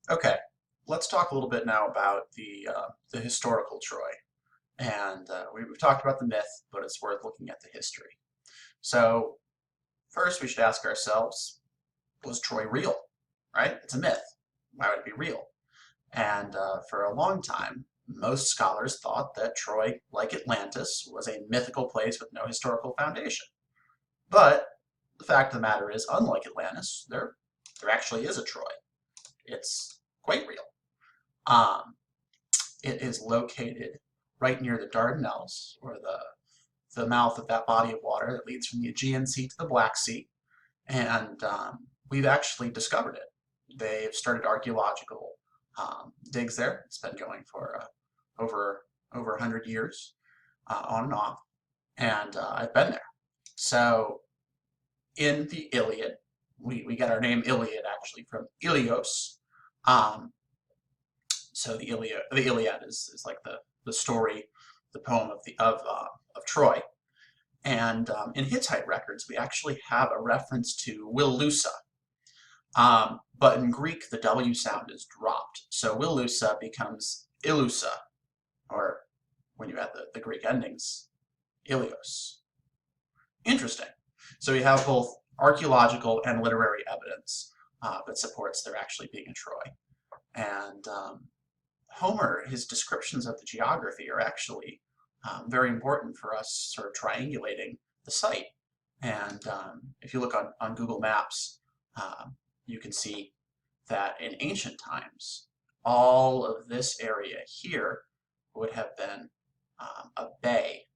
Okay, let's talk a little bit now about the historical Troy. And we've talked about the myth, but it's worth looking at the history. So first, we should ask ourselves, was Troy real? Right? It's a myth. Why would it be real? And for a long time, most scholars thought that Troy, like Atlantis, was a mythical place with no historical foundation. But the fact of the matter is, unlike Atlantis, there actually is a Troy. It's quite real. Um, It is located right near the Dardanelles, or the mouth of that body of water that leads from the Aegean Sea to the Black Sea. And we've actually discovered it. They've started archaeological digs there. It's been going for over 100 years, on and off. And I've been there. So in the Iliad, we get our name Iliad actually from Ilios. Um, So the Iliad is like the story, the poem of Troy. And in Hittite records, we actually have a reference to Willusa. But in Greek, the W sound is dropped. So Willusa becomes Ilusa, or when you add the Greek endings, Ilios. Interesting. So we have both archaeological and literary evidence that supports there actually being a Troy. And Homer, his descriptions of the geography are actually very important for us sort of triangulating the site. And if you look on Google Maps, you can see that in ancient times, all of this area here would have been a bay.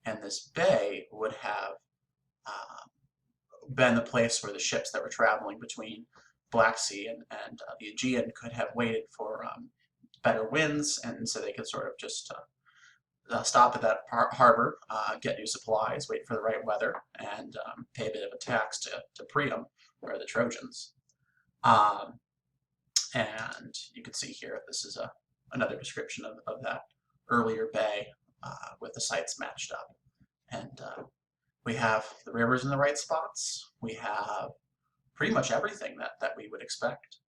And this bay would have been the place where the ships that were traveling between Black Sea and the Aegean could have waited for better winds, and so they could sort of just stop at that harbor, get new supplies, wait for the right weather, and pay a bit of a tax to Priam, or the Trojans. Um, and you can see here, this is another description of that earlier bay with the sites matched up. And we have the rivers in the right spots. We have pretty much everything that we would expect.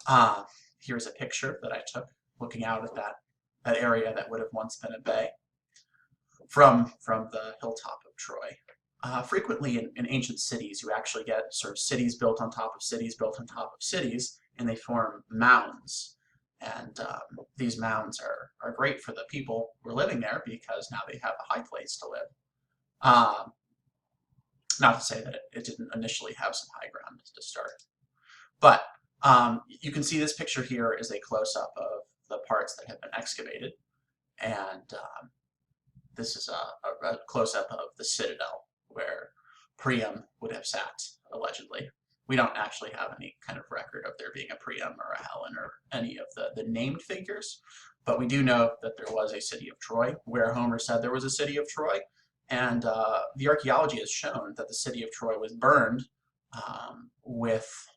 Uh, Here's a picture that I took looking out at that area that would have once been a bay from the hilltop of Troy. Frequently in ancient cities, you actually get sort of cities built on top of cities built on top of cities, and they form mounds. And these mounds are great for the people who are living there because now they have a high place to live. Um, Not to say that it didn't initially have some high ground to start. But you can see this picture here is a close-up of the parts that have been excavated. And this is a close-up of the citadel where Priam would have sat, allegedly. We don't actually have any kind of record of there being a Priam or a Helen or any of the named figures, but we do know that there was a city of Troy, where Homer said there was a city of Troy, and the archaeology has shown that the city of Troy was burned with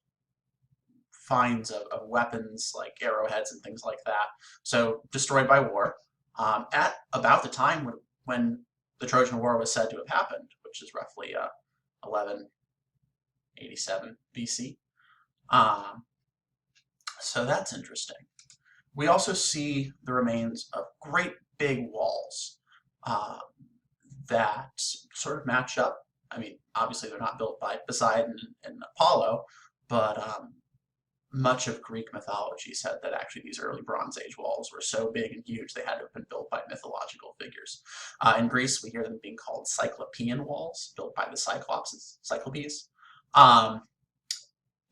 finds of weapons like arrowheads and things like that, so destroyed by war. At about the time when the Trojan War was said to have happened, which is roughly 1187 BC. So that's interesting. We also see the remains of great big walls that sort of match up. I mean, obviously they're not built by Poseidon and Apollo, but much of Greek mythology said that actually these early Bronze Age walls were so big and huge they had to have been built by mythological figures. In Greece, we hear them being called Cyclopean walls, built by the Cyclopes.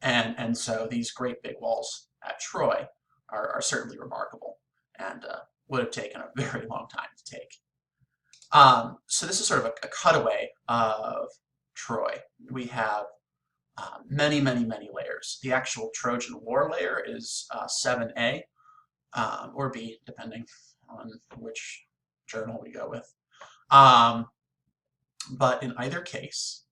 And so these great big walls at Troy are certainly remarkable and would have taken a very long time to take. So this is sort of a cutaway of Troy. We have many, many, many layers. The actual Trojan War layer is 7A, or B, depending on which journal we go with. But in either case,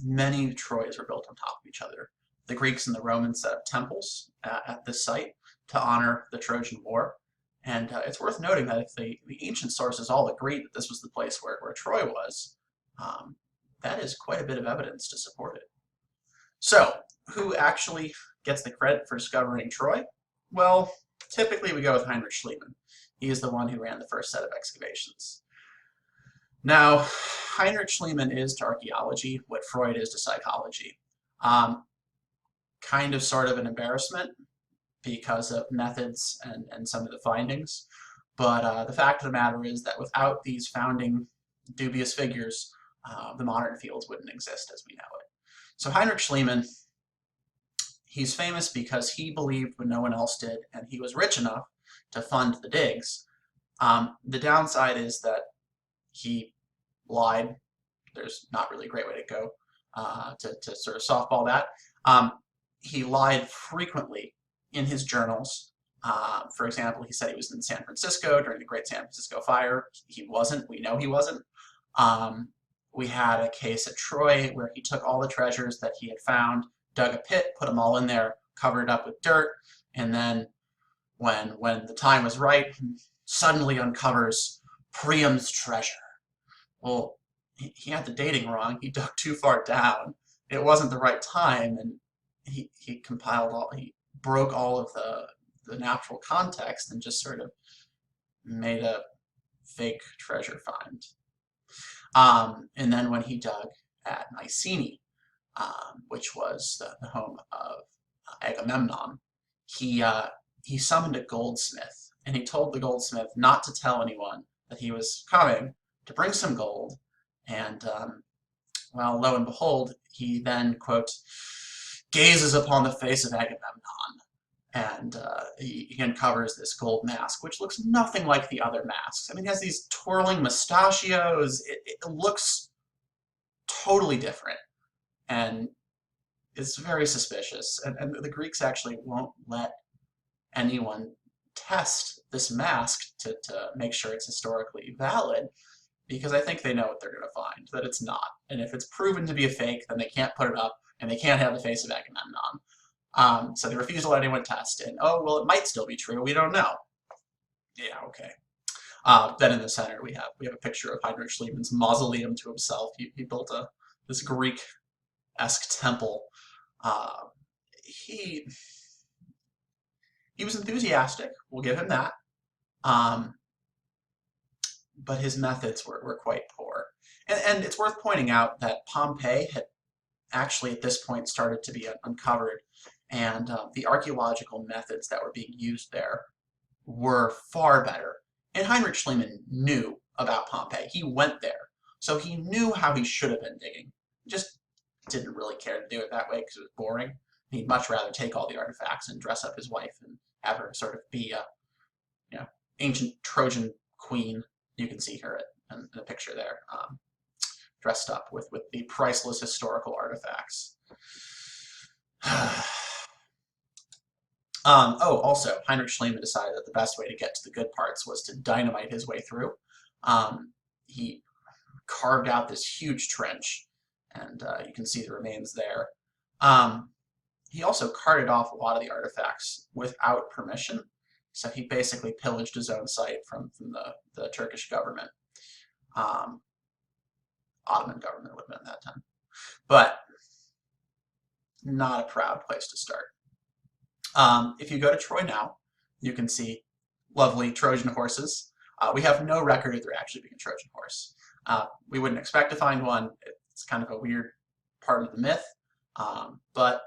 many Troys were built on top of each other. The Greeks and the Romans set up temples at this site to honor the Trojan War. And it's worth noting that if the ancient sources all agree that this was the place where Troy was, that is quite a bit of evidence to support it. So, who actually gets the credit for discovering Troy? Well, typically we go with Heinrich Schliemann. He is the one who ran the first set of excavations. Now, Heinrich Schliemann is to archaeology what Freud is to psychology. Kind of sort of an embarrassment because of methods and some of the findings. But the fact of the matter is that without these founding dubious figures, the modern fields wouldn't exist as we know it. So Heinrich Schliemann, he's famous because he believed when no one else did, and he was rich enough to fund the digs. The downside is that he lied. There's not really a great way to go to sort of softball that. He lied frequently in his journals. For example, he said he was in San Francisco during the Great San Francisco Fire. He wasn't. We know he wasn't. We had a case at Troy where he took all the treasures that he had found, dug a pit, put them all in there, covered it up with dirt, and then when the time was right, suddenly uncovers Priam's treasure. Well, he had the dating wrong. He dug too far down. It wasn't the right time, and he broke all of the natural context and just sort of made a fake treasure find. And then when he dug at Mycenae, which was the home of Agamemnon, he summoned a goldsmith, and he told the goldsmith not to tell anyone that he was coming to bring some gold. And well, lo and behold, he then, quote, gazes upon the face of Agamemnon, and he uncovers this gold mask, which looks nothing like the other masks. I mean, it has these twirling mustachios. It looks totally different, and it's very suspicious. And the Greeks actually won't let anyone test this mask to make sure it's historically valid, because I think they know what they're going to find, that it's not. And if it's proven to be a fake, then they can't put it up, and they can't have the face of Agamemnon. So they refuse to let anyone test. And, oh, well, it might still be true. We don't know. Yeah, okay. Then in the center, we have a picture of Heinrich Schliemann's mausoleum to himself. He built this Greek-esque temple. He was enthusiastic. We'll give him that. But his methods were quite poor. And it's worth pointing out that Pompeii had actually at this point started to be uncovered, and the archaeological methods that were being used there were far better. And Heinrich Schliemann knew about Pompeii. He went there, so he knew how he should have been digging. He just didn't really care to do it that way because it was boring. He'd much rather take all the artifacts and dress up his wife and have her sort of be a ancient Trojan queen. You can see her in the picture there, dressed up with the priceless historical artifacts. Oh, also, Heinrich Schliemann decided that the best way to get to the good parts was to dynamite his way through. He carved out this huge trench, and you can see the remains there. He also carted off a lot of the artifacts without permission, so he basically pillaged his own site from the Turkish government. Ottoman government would have been at that time. But not a proud place to start. If you go to Troy now, you can see lovely Trojan horses. We have no record of there actually being a Trojan horse. We wouldn't expect to find one. It's kind of a weird part of the myth, but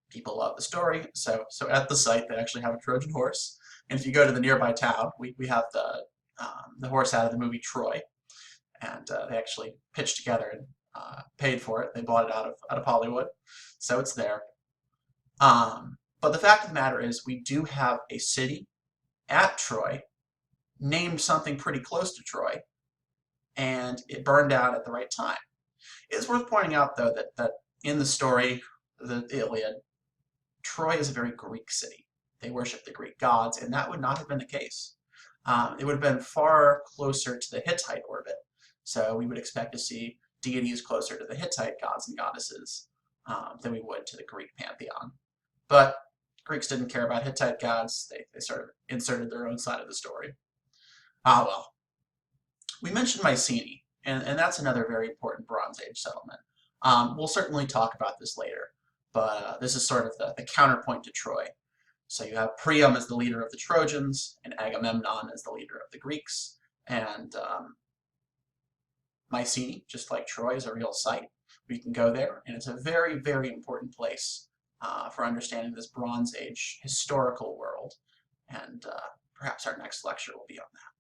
people love the story. So at the site, they actually have a Trojan horse. And if you go to the nearby town, we have the horse out of the movie Troy, and they actually pitched together and paid for it. They bought it out of Hollywood, so it's there. But the fact of the matter is, we do have a city at Troy named something pretty close to Troy, and it burned down at the right time. It's worth pointing out, though, that in the story, the Iliad, Troy is a very Greek city. They worship the Greek gods, and that would not have been the case. It would have been far closer to the Hittite orbit, so we would expect to see deities closer to the Hittite gods and goddesses than we would to the Greek pantheon. But Greeks didn't care about Hittite gods. They sort of inserted their own side of the story. Ah, well. We mentioned Mycenae, and that's another very important Bronze Age settlement. We'll certainly talk about this later, but this is sort of the counterpoint to Troy. So you have Priam as the leader of the Trojans, and Agamemnon as the leader of the Greeks, and Mycenae, just like Troy, is a real site. We can go there, and it's a very, very important place for understanding this Bronze Age historical world, and perhaps our next lecture will be on that.